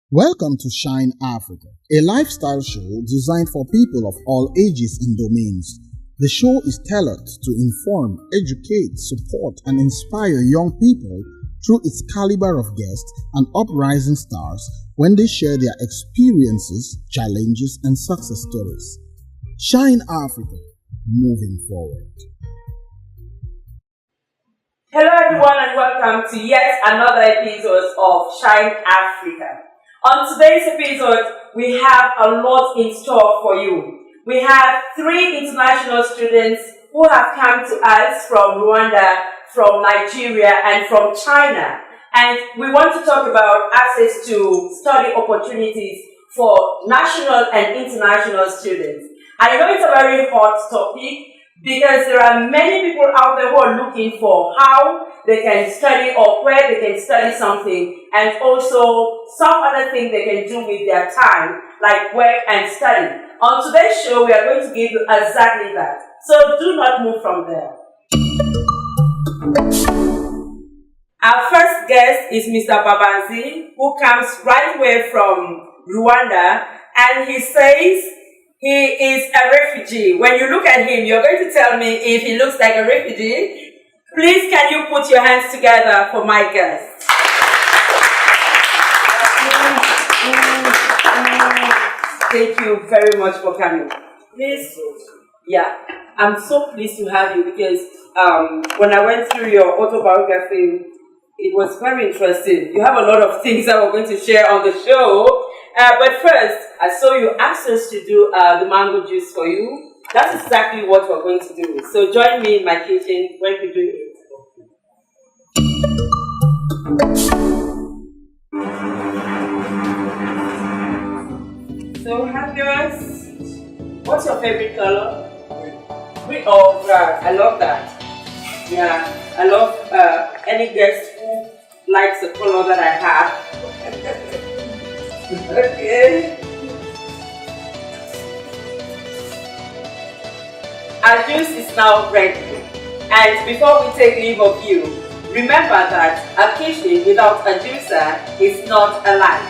Welcome to Shine Africa, a lifestyle show designed for people of all ages and domains. The show is tailored to inform, educate, support, and inspire young people through its caliber of guests and uprising stars when they share their experiences, challenges, and success stories. Shine Africa, moving forward. Hello everyone and welcome to yet another episode of Shine Africa. On today's episode, we have a lot in store for you. We have 3 international students who have come to us from Rwanda, from Nigeria, and from China. And we want to talk about access to study opportunities for national and international students. I know it's a very hot topic because there are many people out there who are looking for how they can study or where they can study something, and also some other thing they can do with their time, like work and study. On today's show, we are going to give you exactly that. So do not move from there. Our first guest is Mr. Babanzi, who comes right away from Rwanda, and he says he is a refugee. When you look at him, you're going to tell me if he looks like a refugee. Please, can you put your hands together for my guest? Thank you very much for coming. Please, yeah, I'm so pleased to have you because when I went through your autobiography, it was very interesting. You have a lot of things that we're going to share on the show. But first, I saw you asked us to do the mango juice for you. That's exactly what we're going to do. So join me in my kitchen when we do it. So, yours. What's your favorite color? Green. Oh, right. I love that. Yeah, I love any guest who likes the color that I have. Okay. Our juice is now ready. And before we take leave of you, remember that a kitchen without a juicer is not alive.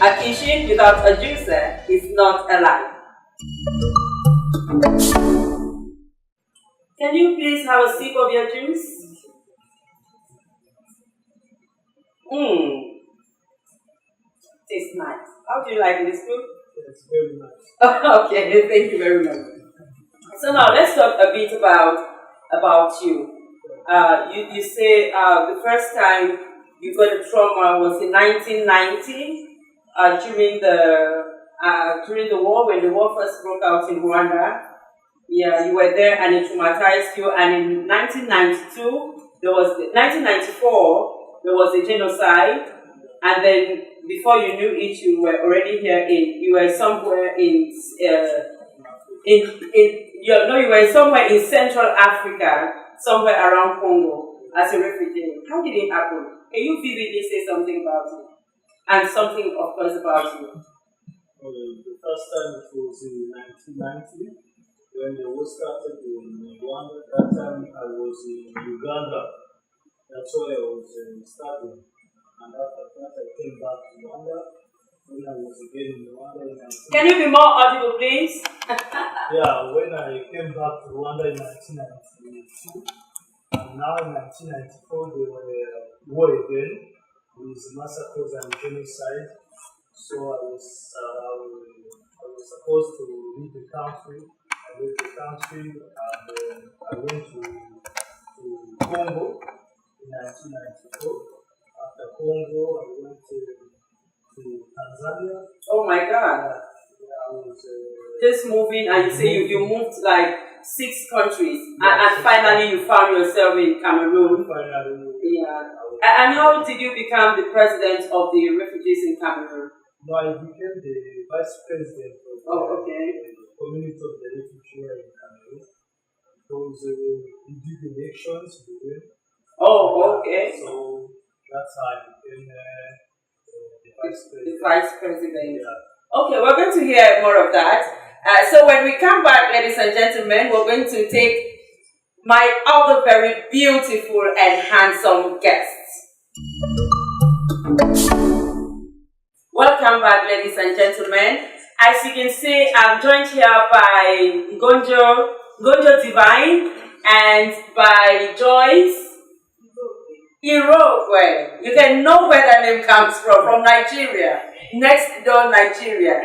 A kitchen without a juicer is not alive. Can you please have a sip of your juice? Tastes nice. How do you like this food? It's very nice. Okay, thank you very much. So now let's talk a bit about you. You say the first time you got a trauma was in 1990 during the war, when the war first broke out in Rwanda. Yeah, you were there and it traumatized you. And in 1994 there was a genocide, and then before you knew it, you were already here you were somewhere you were somewhere in Central Africa, somewhere around Congo as a refugee. How did it happen? Can you vividly say something about it? And something, of course, about you. The first time it was in 1990 when the war started in Rwanda. That time I was in Uganda. That's why I was studying. And after that I came back to Rwanda. When I was again in Rwanda in 1990. Can you be more audible, please? Yeah, when I came back to Rwanda in 1992, and now in 1994 they were war again with massacres and genocide. So I was supposed to leave the country. I left the country and I went to Congo in 1994. After Congo, I went to Tanzania. Oh my God. I was just moving, and you say you moved like 6 countries, and finally you found yourself in Cameroon. Yeah. And how did you become the president of the refugees in Cameroon? No, I became the vice president of the community of the refugees in Cameroon. Because we did elections, we win. Oh, okay. So that's how I became the vice president. The vice president. Yeah. Okay, we're going to hear more of that. So when we come back, ladies and gentlemen, we're going to take my other very beautiful and handsome guests. Welcome back, ladies and gentlemen. As you can see, I'm joined here by Gonjo Divine and by Joyce Irokwe. You can know where that name comes from Nigeria, next door Nigeria.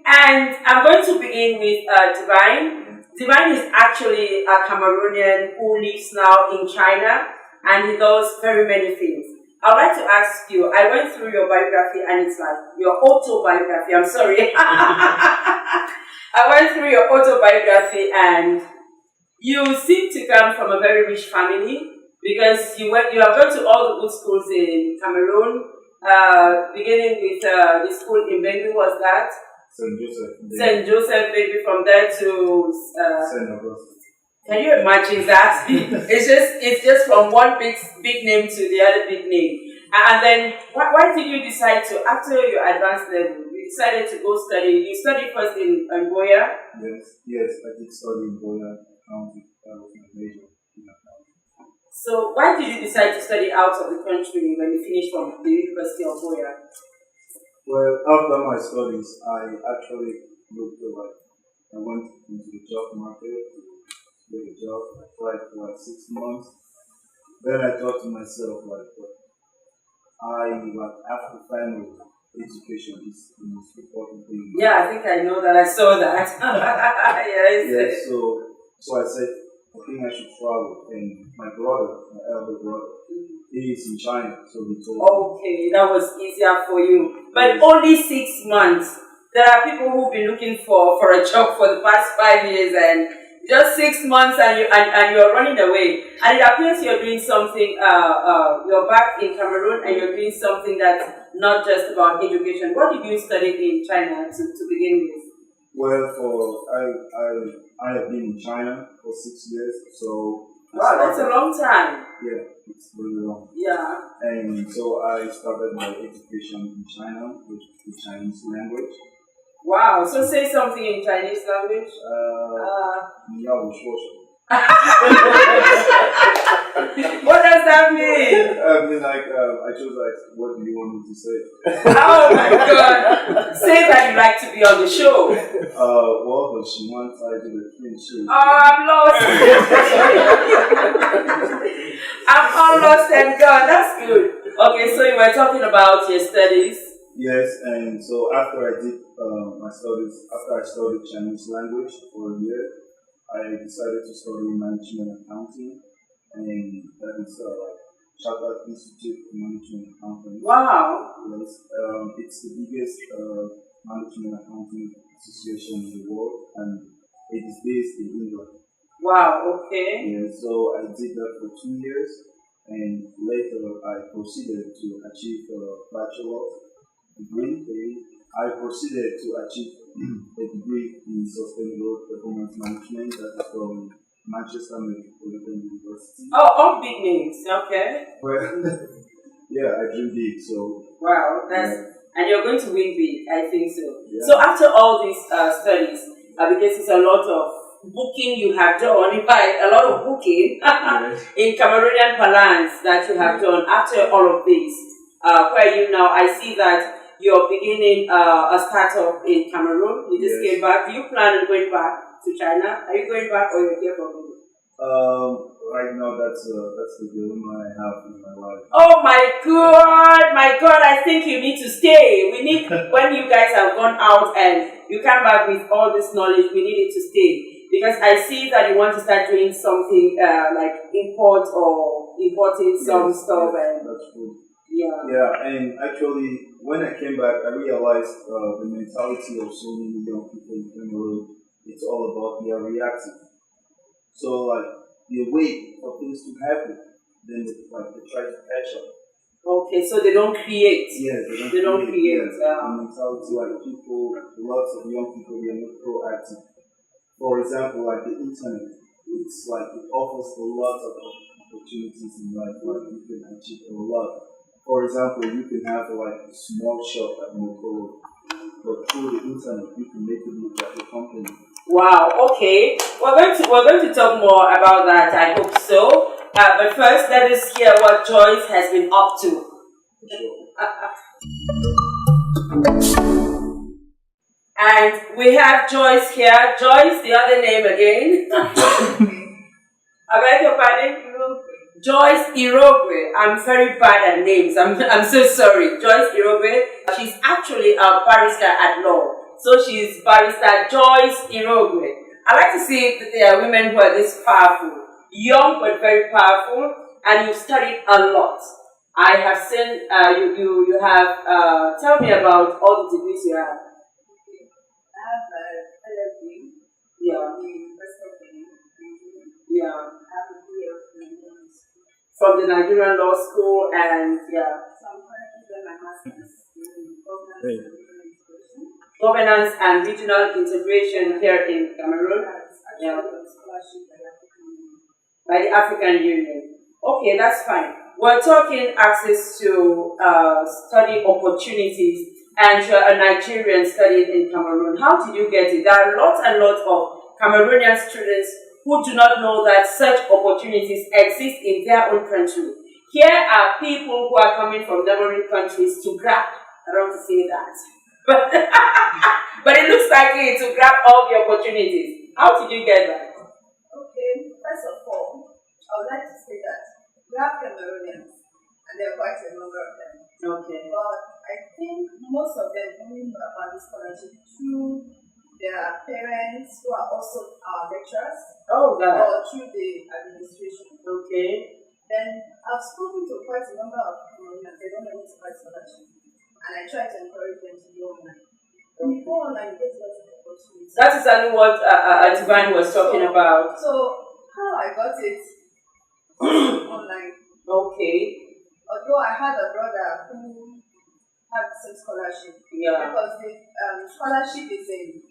And I'm going to begin with Divine. Divine is actually a Cameroonian who lives now in China, and he does very many things. I'd like to ask you, I went through your biography and it's like your autobiography, I'm sorry. I went through your autobiography and you seem to come from a very rich family because you have gone to all the good schools in Cameroon, beginning with the school in Bengu, was that? St. Joseph. St. Joseph, maybe from there to St. Augustine. Can you imagine that? it's just from one big name to the other big name. And then why did you decide to, after your advanced level, you decided to go study? You studied first in Boya? Yes, I did study in Boya County. That was my major in accounting. So why did you decide to study out of the country when you finished from the University of Boya? Well, after my studies, I actually I went into the job market to get a job. I tried for 6 months. Then I thought to myself, after family, education is the most important thing. Yeah, I think I know that. I saw that. Yes. Yeah, so I said, I think I should travel. And my elder brother, he is in China, so he told me. Okay, that was easier for you. But only 6 months. There are people who've been looking for a job for the past 5 years and just 6 months and you're running away. And it appears you're doing something, you're back in Cameroon and you're doing something that's not just about education. What did you study in China to begin with? Well, I have been in China for 6 years, so... Wow, that's a long time. Yeah, it's really long. Yeah. And so I started my education in China with the Chinese language. Wow, so say something in Chinese language. What does that mean? I mean, I chose what do you want me to say? Oh my God! Say that you like to be on the show. Well, she wants I do the clean show. Oh, I'm lost. I'm all lost and gone. That's good. Okay, so you were talking about your studies. Yes, and so after I did my studies, after I studied Chinese language for a year, I decided to study management accounting, and that is Chartered Institute of Management Accounting. Wow. Yes, it's the biggest management accounting association in the world, and it is based in England. Wow, okay. Yeah, so I did that for 2 years, and later I proceeded to achieve a bachelor's degree. I proceeded to achieve a degree in sustainable performance management that is from Manchester Metropolitan University. Oh, all big names, okay. Well, yeah, I dream big, so. Wow, and you're going to win big, I think so. Yeah. So after all these studies, because it's a lot of booking you have done, a lot of booking in Cameroonian parlance that you have done after all of this, where you now, I see that you're beginning a startup in Cameroon. You just came back. Do you plan on going back to China? Are you going back or you're here for good? Right now, that's the dilemma I have in my life. Oh my God! I think you need to stay. We need, when you guys have gone out and you come back with all this knowledge, we need it to stay. Because I see that you want to start doing something like import or importing some stuff. And that's true. Yeah, and actually, when I came back, I realized the mentality of so many young people in Cameroon, it's all about they are reactive. So, they wait for things to happen, then they try to catch up. Okay, so they don't create. Yes, they don't create. The mentality, lots of young people, they are not proactive. For example, the internet, it's it offers a lot of opportunities in life, you can achieve a lot. For example, you can have a small shop at Moralz, but through the internet, you can make it look like a company. Wow. Okay, we're going to talk more about that. I hope so. But first, let us hear what Joyce has been up to. Sure. And we have Joyce here. Joyce, the other name again. I beg your pardon? Joyce Irogwe. I'm very bad at names. I'm so sorry. Joyce Irogwe. She's actually a barrister at law. So she's barrister Joyce Irogwe. I like to see that there are women who are this powerful. Young but very powerful. And you've studied a lot. I have seen you have tell me about all the degrees you have. I have a LLB. Yeah. Yeah. I have a BA from the Nigerian Law School and yeah. So I'm currently doing my master's in governance and regional integration here in Cameroon. Yeah. By the African Union. Okay, that's fine. We're talking access to study opportunities, and you're a Nigerian studying in Cameroon. How did you get it? There are lots and lots of Cameroonian students who do not know that such opportunities exist in their own country. Here are people who are coming from neighboring countries to grab. I don't want to say that. But it looks like it to grab all the opportunities. How did you get that? Okay, first of all, I would like to say that we have Cameroonians, and there are quite a number of them. Okay. But I think most of them only know about this scholarship through their parents who are also our lecturers. Oh, God. Or through the administration. Okay. Then I've spoken to quite a number of Cameroonians. They don't know anything about scholarship. And I try to encourage them to go online. When you go online, you get lots of opportunities. That's exactly what Divine was talking about. So, how I got it online. Okay. Although I had a brother who had the same scholarship. Yeah. Because the scholarship is in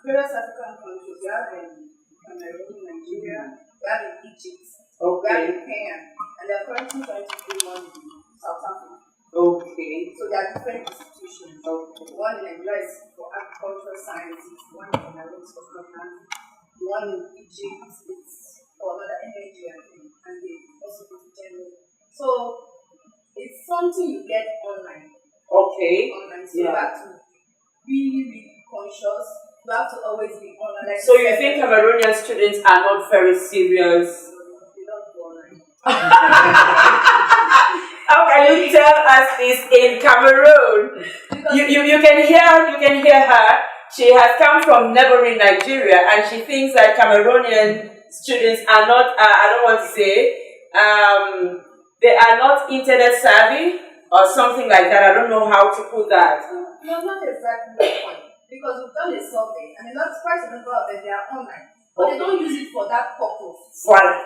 various African countries. We have in Cameroon, Nigeria, we have in Egypt, we have in Kenya, and they are currently trying to do one in South Africa. Okay. So there are different institutions. Okay. One in Nigeria is for agricultural sciences, one in Cameroon is for governance, one in Egypt is for another energy, and they also go to general. So it's something you get online. Okay. Online. So you have to really conscious. You have to always be online. Like so you think Cameroonian students are not very serious? They don't go online. How can you tell us this in Cameroon? You can hear her. She has come from neighboring Nigeria, and she thinks that Cameroonian students are not. I don't want to say. They are not internet savvy or something like that. I don't know how to put that. No, not exactly the point. Because we've done a survey, and a lot quite a number of them, they are online. But they don't use it for that purpose. Voilà.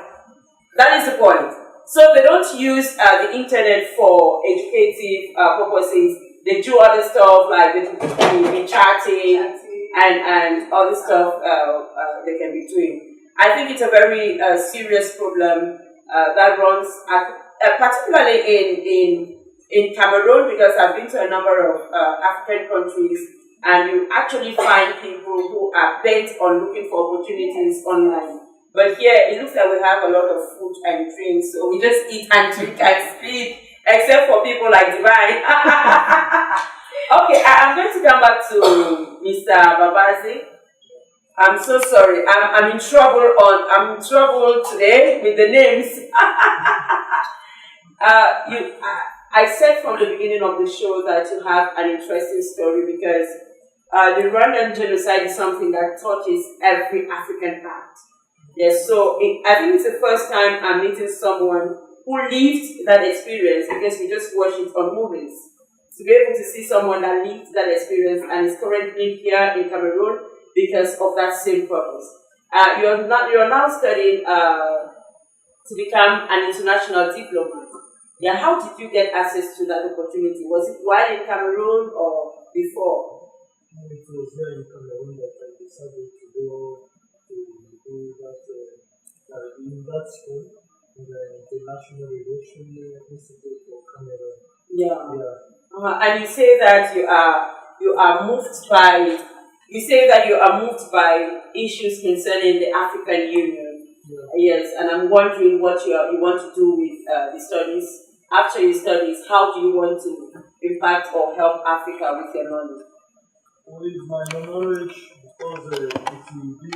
That is the point. So they don't use the internet for educative purposes. They do other stuff like they can be chatting and other stuff they can be doing. I think it's a very serious problem that runs particularly in Cameroon, because I've been to a number of African countries, and you actually find people who are bent on looking for opportunities online. But here, it looks like we have a lot of food and drink, so we just eat and drink and sleep, except for people like Divine. Okay, I'm going to come back to Mr. Babazi. I'm so sorry. I'm in trouble. I'm in trouble today with the names. I said from the beginning of the show that you have an interesting story, because the Rwandan genocide is something that touches every African heart. Yes, so I think it's the first time I'm meeting someone who lived that experience, because we just watch it on movies. To be able to see someone that lived that experience and is currently here in Cameroon because of that same purpose. You're now studying to become an international diplomat. Yeah, how did you get access to that opportunity? Was it while in Cameroon or before? It was here in Cameroon that I decided to go to do that in that school, in the International Relations Institute for Cameroon. Yeah. And you say that you are moved by issues concerning the African Union. Yeah. Yes, and I'm wondering what you want to do with the studies after your studies, how do you want to impact or help Africa with your knowledge? With my knowledge, because it will be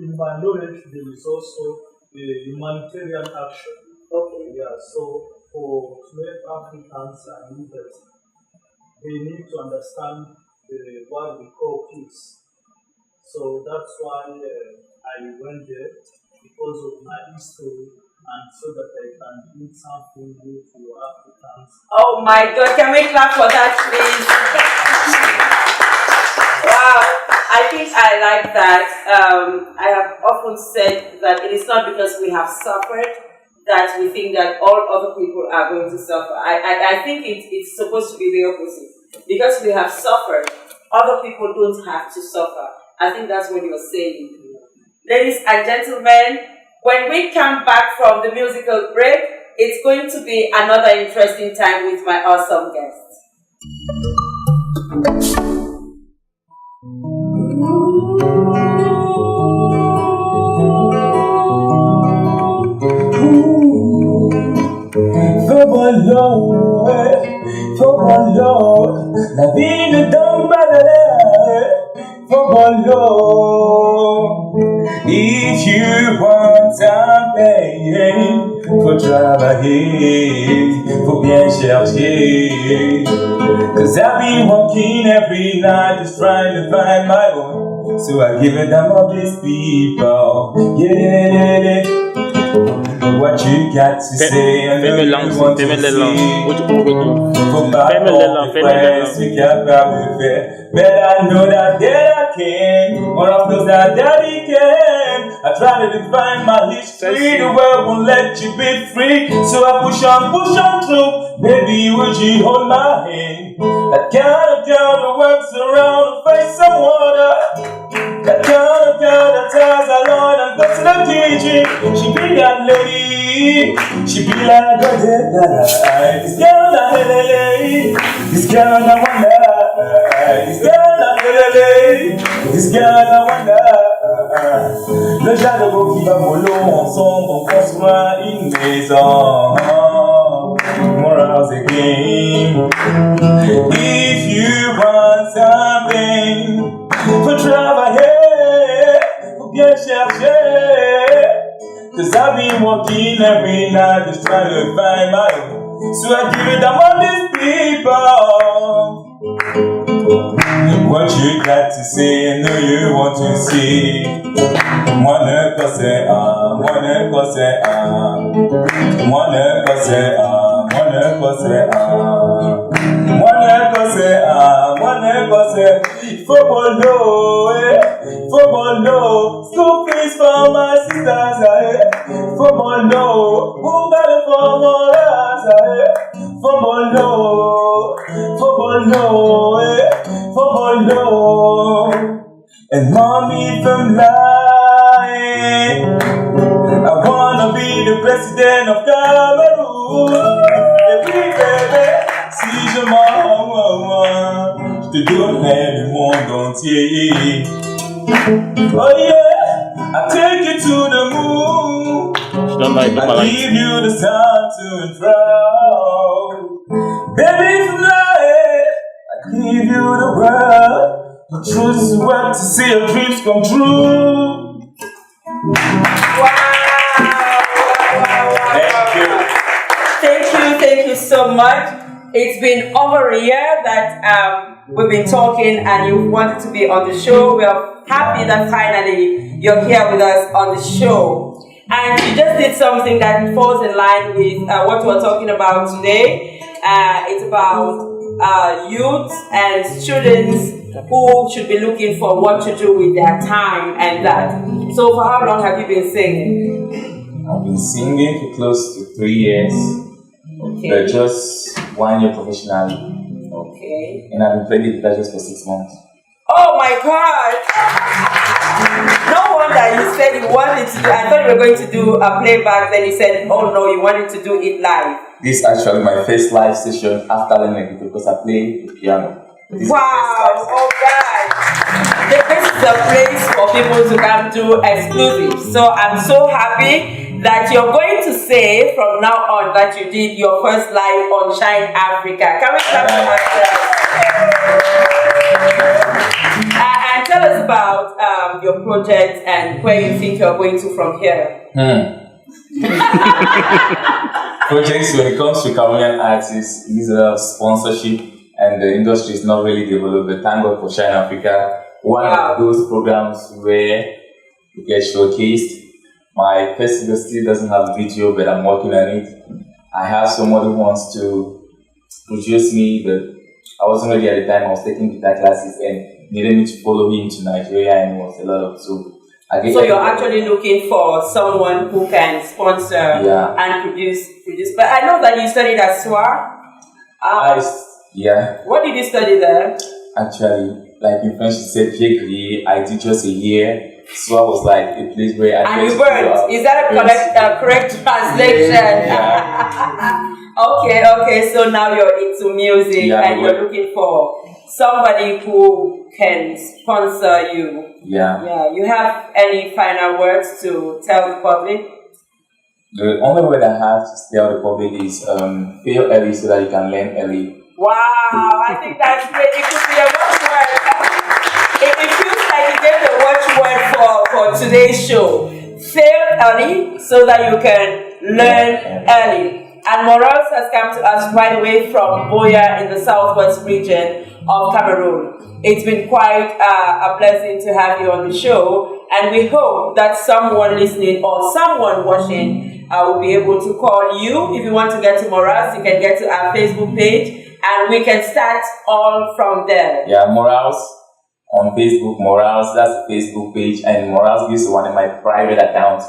in my knowledge, there is also the humanitarian action. Okay. Yeah, so for to help Africans and leaders, they need to understand what we call peace. So that's why I went there, because of my history, and so that I can do something good for Africans. Oh my God, can we clap for that, please? Wow, I think I like that. I have often said that it is not because we have suffered that we think that all other people are going to suffer. I think it's supposed to be the opposite. Because we have suffered, other people don't have to suffer. I think that's what you're saying. Ladies and gentlemen, when we come back from the musical break, it's going to be another interesting time with my awesome guests. La vie ne donne pas de l'air. If you want something, faut travailler, faut bien chercher. Cause I've been walking every night just trying to find my own. So I give it up all these people. Yeah. What you got to say, I know you want to see. Faut pas comprendre ce qu'il y a pas me faire. But I know that I can. All of those that he can. I try to define my history. The world won't let you be free. So I push on through. Baby, would you hold my hand? That kind of girl that works around the face of water. That kind of girl that ties along and goes to the kitchen. She be that lady. She be like a dead guy. This girl that lady. This girl that wonder. This girl that lady. This girl that wonder. Le jardin qui va mollo ensemble, on construit une maison. Moralz again. If you want something, faut travailler, faut bien chercher. Cause I've been walking every night just trying to find my own. So I give it up on these people. What you got to say, I know you want to see. Moi ne connais un, moi ne connais un. Moi ne connais un, moi ne connais un. Moi ne connais un, moi ne connais. Faut bolo, school fees for my sisters, faut bolo, bungalow for Moralz, faut bolo, and mommy from lying. I wanna be the president of Cameroon. Baby, si je m'en je te donnerai le monde entier. Oh yeah, I take you to the moon. I give you the sun to enthrone. Baby, tonight I give you the world. The truth is what to see your dreams come true. Thank you so much. It's been over a year that we've been talking and you wanted to be on the show. We are happy that finally you're here with us on the show. And you just did something that falls in line with what we're talking about today. It's about youth and students who should be looking for what to do with their time and that. So for how long have you been singing? I've been singing for close to 3 years. Okay. But just 1 year professionally. Okay. And I've been playing the guitar just for 6 months. Oh my God! No wonder you said you wanted to do. I thought you were going to do a playback. Then you said, "Oh no, you wanted to do it live." This is actually my first live session after learning guitar because I play the piano. This wow! Oh God! this is a place for people to come do exclusive. So I'm so happy that you're going to say from now on that you did your first live on Shine Africa. Can we clap for ourselves? And tell us about your project and where you think you're going to from here. Projects, when it comes to Cameroonian artists, is a sponsorship, and the industry is not really developed. But thank God for Shine Africa, one of those programs where you get showcased. My festival still doesn't have video, but I'm working on it. I have someone who wants to produce me, but I wasn't ready at the time. I was taking guitar classes and needed me to follow him to Nigeria, and it was a lot of so you're actually looking for someone who can sponsor and produce. But I know that you studied at SWA. Yeah. What did you study there? Actually, like in French, you said degree. I did just a year. So I was like a place where I. And you burned. Is that a correct translation? Yeah. Okay. So now you're into music and you're looking for somebody who can sponsor you. Yeah. You have any final words to tell the public? The only word I have to tell the public is fail early so that you can learn early. Wow, I think that's great. It could be a watchword. It feels like you gave the watchword for today's show. Fail early so that you can learn early. And Moralz has come to us right away from Boya in the southwest region of Cameroon. It's been quite a blessing to have you on the show, and we hope that someone listening or someone watching will be able to call you. If you want to get to Moralz, you can get to our Facebook page, and we can start all from there. Yeah, Moralz on Facebook, Moralz, that's the Facebook page, and Moralz gives one of my private accounts.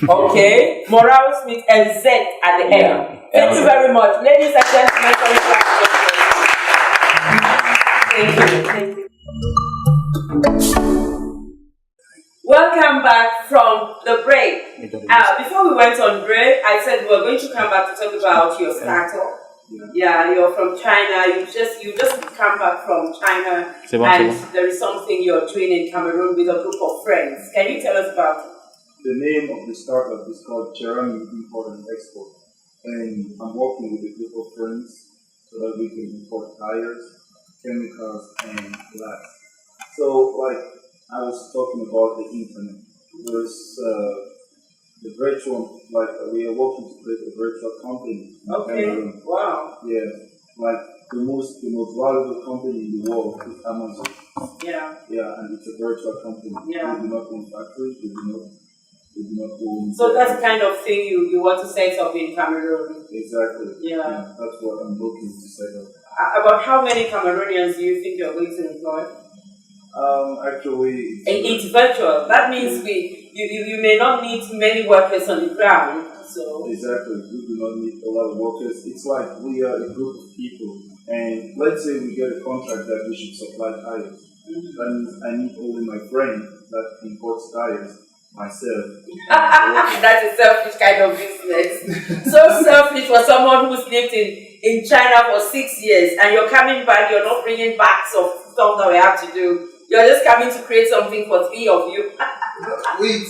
Okay, Moralz with a Z at the end. Thank you very much. Ladies and gentlemen, Thank you. Welcome back from the break. Before we went on break, I said we were going to come back to talk about your startup. Yeah, you're from China. You just come back from China, and there is something you're doing in Cameroon with a group of friends. Can you tell us about it? The name of the startup is called Jeremy Import and Export, and I'm working with a group of friends so that we can import tires, chemicals, and glass. So, like I was talking about the internet, there's the virtual, like we are working to create a virtual company. Okay. Wow. Yeah. Like the most valuable company in the world is Amazon. Yeah. Yeah, and it's a virtual company. Yeah. They do not own factories. They do not own. So that's the kind of thing you want to set up in Cameroon. Exactly. Yeah. That's what I'm looking to set up. About how many Cameroonians do you think you're going to employ? Actually, it's virtual. That means you may not need many workers on the ground. So exactly, we do not need a lot of workers. It's like we are a group of people, and let's say we get a contract that we should supply tires. That means I need only my friend that imports tires, myself. That's a selfish kind of business. So selfish for someone who's lived in China for 6 years, and you're coming back. You're not bringing bags of stuff that we have to do. You're just coming to create something for 3 of you.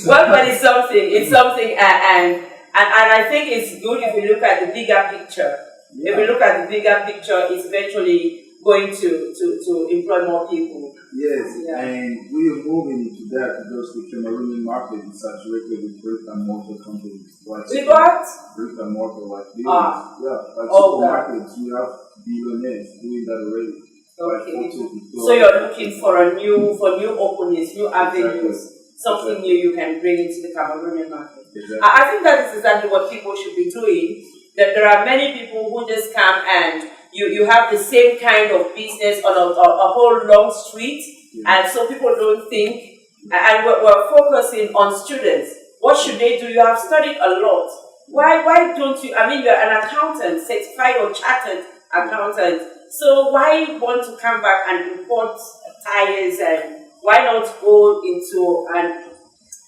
Well, but it's something, and I think it's good if we look at the bigger picture. Yeah. If we look at the bigger picture, it's eventually going to employ more people. Yes, and we are moving into that because the Cameroonian market is saturated with brick and mortar companies. With what? Brick and mortar, like buildings. Like supermarkets, we have billionaires doing that already. Okay. So you're looking for new openings, new avenues, something new you can bring into the Cameroonian market. Exactly. I think that is exactly what people should be doing. That there are many people who just come and you have the same kind of business on a whole long street, and so people don't think. And we're focusing on students. What should they do? You have studied a lot. Why don't you? I mean, you're an accountant, certified or chartered accountant. So why want to come back and import tires, and why not go into an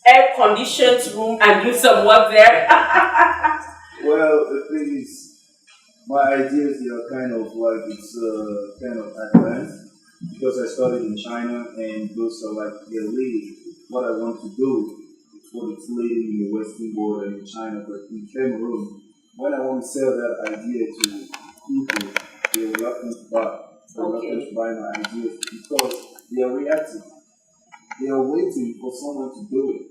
air-conditioned room and do some work there? Well, the thing is, my ideas are kind of like, it's kind of advanced. because I studied in China and those are like their lead. What I want to do is what it's leading in the Western world and in China, but in Cameroon, when I want to sell that idea to people, they're reluctant to buy. They're reluctant to buy my ideas because they are reactive. They are waiting for someone to do it.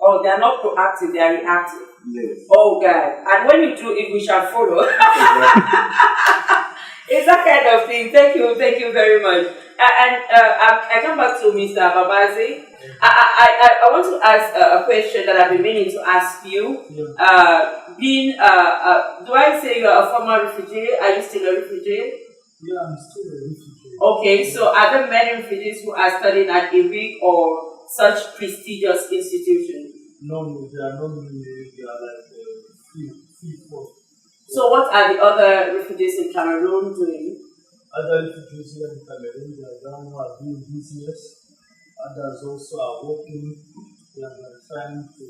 Oh, they are not proactive, they are reactive. Yes. Oh, God. And when you do it, we shall follow. It's that kind of thing. Thank you very much. I come back to Mr. Babazi. I want to ask a question that I've been meaning to ask you. Yeah. Do I say you are a former refugee? Are you still a refugee? Yeah, I'm still a refugee. Okay, so are there many refugees who are studying at a big or such prestigious institution? No, there are not many. They are like few. So what are the other refugees in Cameroon doing? Other refugees here in Cameroon, they are down who are doing business. Others also are working. They are trying to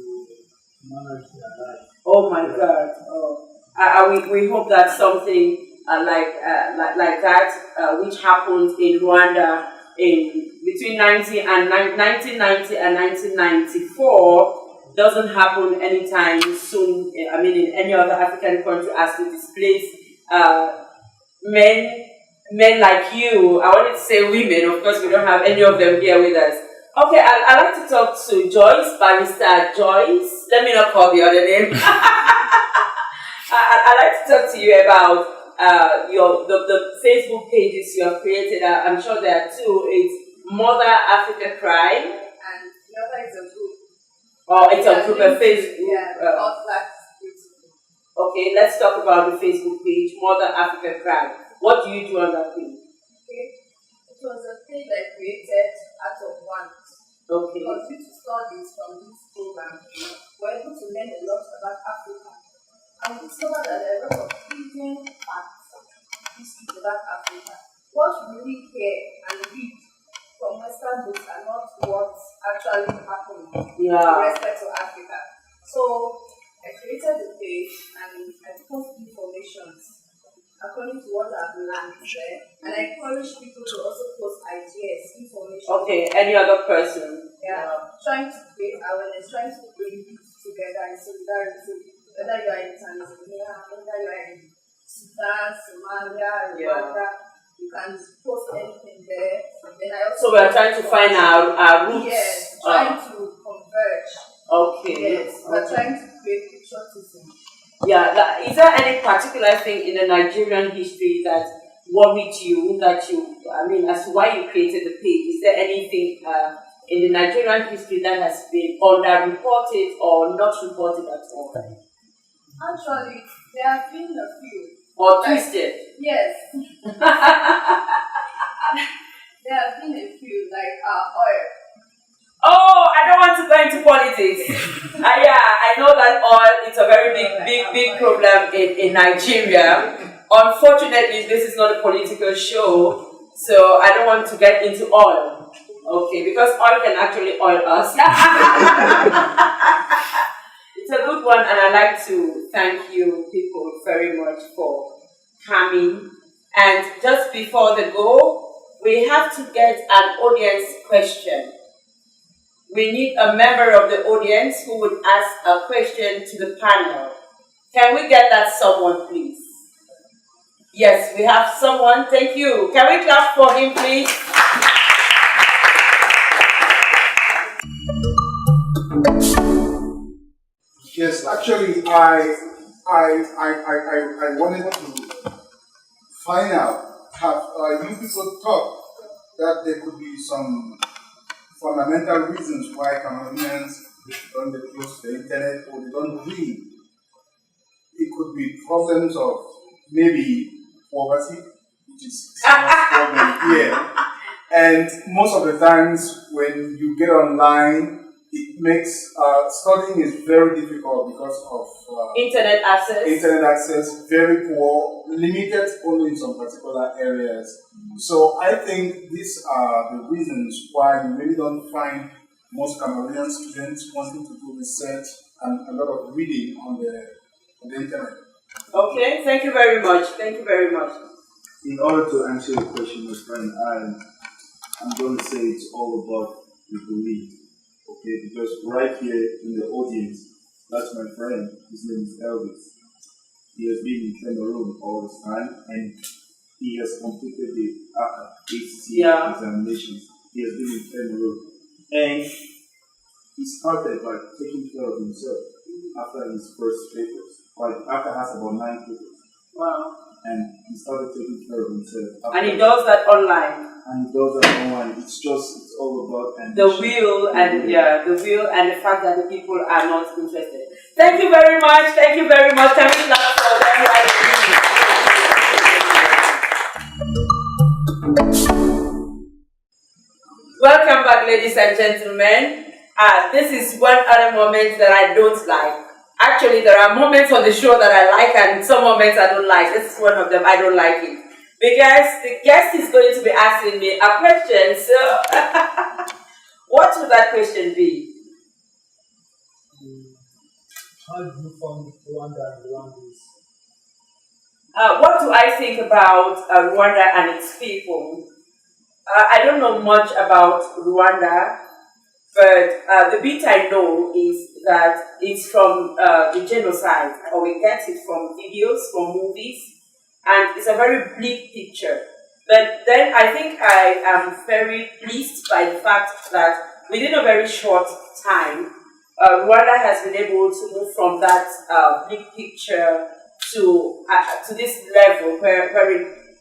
manage their life. Oh my God! Oh, we hope that something like that, which happened in Rwanda in between 1990 and 1994, doesn't happen anytime soon. I mean, in any other African country, as to displace men like you. I wanted to say women. Of course, we don't have any of them here with us. Okay, I'd like to talk to Joyce, Barrister Joyce. Let me not call the other name. I'd like to talk to you about the Facebook pages you have created. I'm sure there are two. It's Mother Africa Cry. And the other is a group. Oh, it's a group of Facebook. Yeah, okay, let's talk about the Facebook page, Mother Africa Cry. What do you do on that page? Okay. It was a page I created out of want. Okay. Because due to studies from this program, we're able to learn a lot about Africa. And we discovered that there are a lot of hidden facts, history about Africa. What we really hear and read from Western books are not what actually happened with respect to Africa. So I created the page and I post information according to what I've learned there, and I encourage people to also post ideas, information. Okay, any other person? Yeah, trying to create awareness, trying to bring people together in solidarity, whether you are in Tanzania, whether you are in Sudan, Somalia, Rwanda, you can post anything there. Then I also so we are trying to find our roots. Yes, trying to converge. Okay. Yes, we're trying to create patriotism. Yeah, is there any particular thing in the Nigerian history that worried you, as to why you created the page? Is there anything in the Nigerian history that has been underreported or not reported at all? Actually, there have been a few. Or twisted? Yes. There have been a few, like oil. Oh, I don't want to go into politics. I know that oil is a very big problem in Nigeria. Unfortunately, this is not a political show, so I don't want to get into oil. Okay, because oil can actually oil us. It's a good one, and I'd like to thank you people very much for coming. And just before the go, we have to get an audience question. We need a member of the audience who would ask a question to the panel. Can we get that someone, please? Yes, we have someone. Thank you. Can we clap for him, please? Yes, actually, I wanted to find out, have you people thought that there could be some fundamental reasons why Cameroonians don't get close to the internet or they don't read? It could be problems of maybe poverty, which is a serious problem here. And most of the times when you get online, it makes studying is very difficult because of internet access. Internet access, very poor, limited only in some particular areas. So I think these are the reasons why you really don't find most Cameroonian students wanting to do research and a lot of reading on the internet. Okay, thank you very much. Thank you very much. In order to answer your question, my friend, I'm going to say it's all about the belief. Okay, because right here in the audience, that's my friend. His name is Elvis. He has been in Cameroon all this time, and he has completed the ACC examinations. He has been in Cameroon, and he started by taking care of himself after his first papers. Like after has about 9 papers. Wow. And he started taking care of himself. And he does that online. And he does that online. It's all about ambition. The will and the fact that the people are not interested. Thank you very much. Thank you very much. Can we clap for them? Welcome back, ladies and gentlemen. This is one other moment that I don't like. Actually, there are moments on the show that I like and some moments I don't like. This is one of them. I don't like it. Because the guest is going to be asking me a question. So, what would that question be? How do you find Rwanda and Rwandans? What do I think about Rwanda and its people? I don't know much about Rwanda, but the bit I know is that it's from the genocide, or we get it from videos, from movies, and it's a very bleak picture. But then I think I am very pleased by the fact that within a very short time, Rwanda has been able to move from that bleak picture to this level where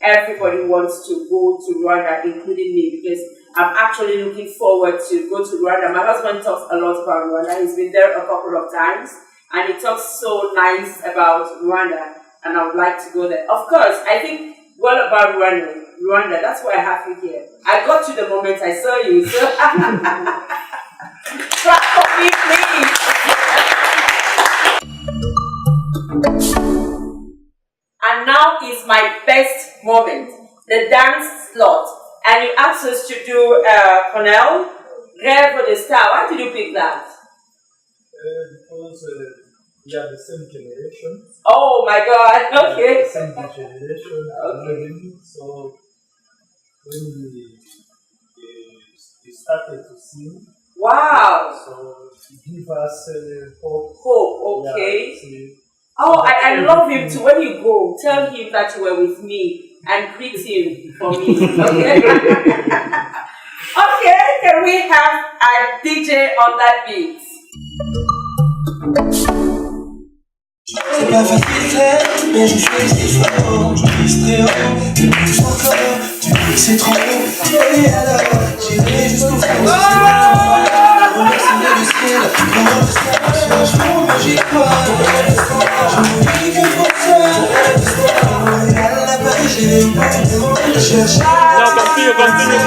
everybody wants to go to Rwanda, including me, because I'm actually looking forward to go to Rwanda. My husband talks a lot about Rwanda. He's been there a couple of times, and he talks so nice about Rwanda, and I would like to go there. Of course, I think well about Rwanda, that's why I have you here. I got you the moment I saw you, so clap for me, please. And now is my best moment, the dance slot. And you asked us to do Cornell, Rêve de Star. Why did you pick that? Because we are the same generation. Oh my God, okay. Same generation, okay. So when we started to sing. Wow. So it gives us hope. Hope, okay. Yeah, oh, I love him too. When you go, tell him that you were with me and greet him for me. Okay? Okay, can we have a DJ on that beat? C'est pas facile, mais je fais ce qu'il faut. Je vise très haut, je pousse encore. Tu dis que c'est trop haut, et alors j'irai jusqu'au fond. Remercier le ciel, pendant que ça change, moi j'y crois. Je me dis que pour ça, Montréal n'a pas j'ai les mots de chercher. Non, continue.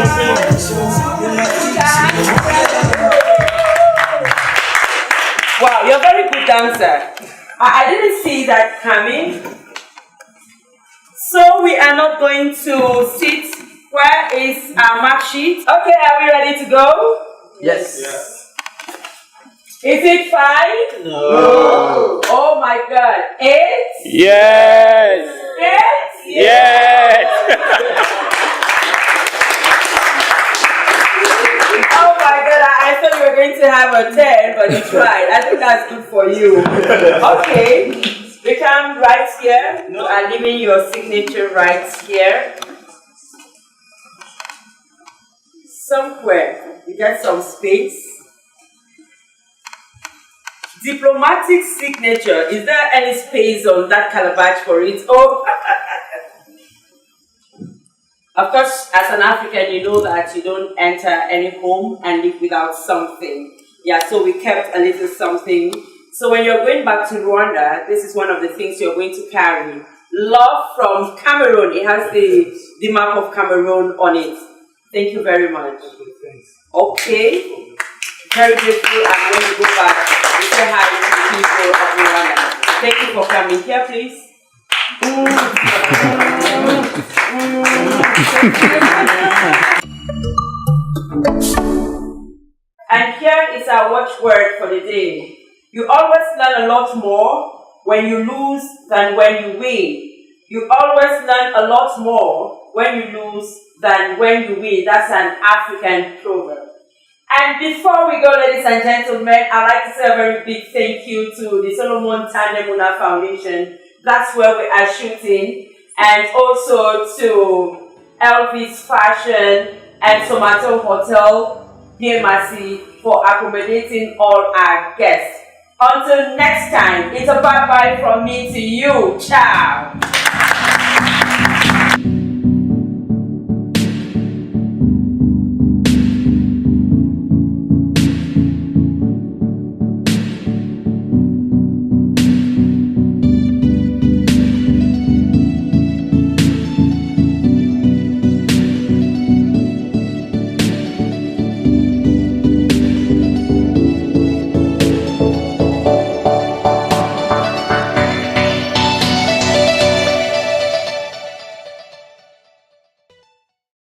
Wow, you're a very good dancer. I didn't see that coming. So we are not going to sit. Where is our mark sheet? Okay, are we ready to go? Yes. Is it 5? No. Oh my God. 8? Yes. 8? Yes. Oh my God, I thought you were going to have a 10, but you tried. I think that's good for you. Okay, you come right here. You are leaving your signature right here. Somewhere, you get some space. Diplomatic signature. Is there any space on that calabash for it? Oh, of course, as an African, you know that you don't enter any home and live without something. Yeah, so we kept a little something. So when you're going back to Rwanda, this is one of the things you're going to carry. Love from Cameroon. It has the map of Cameroon on it. Thank you very much. Okay. Very grateful. And when you go back, we say hi to the people of Rwanda. Thank you for coming. Here, please. And here is our watchword for the day. You always learn a lot more when you lose than when you win. You always learn a lot more when you lose than when you win. That's an African proverb. And before we go, ladies and gentlemen, I'd like to say a very big thank you to the Solomon Tandemuna Foundation. That's where we are shooting. And also to Elvis Fashion and Tomato Hotel near Massey for accommodating all our guests. Until next time, it's a bye-bye from me to you. Ciao.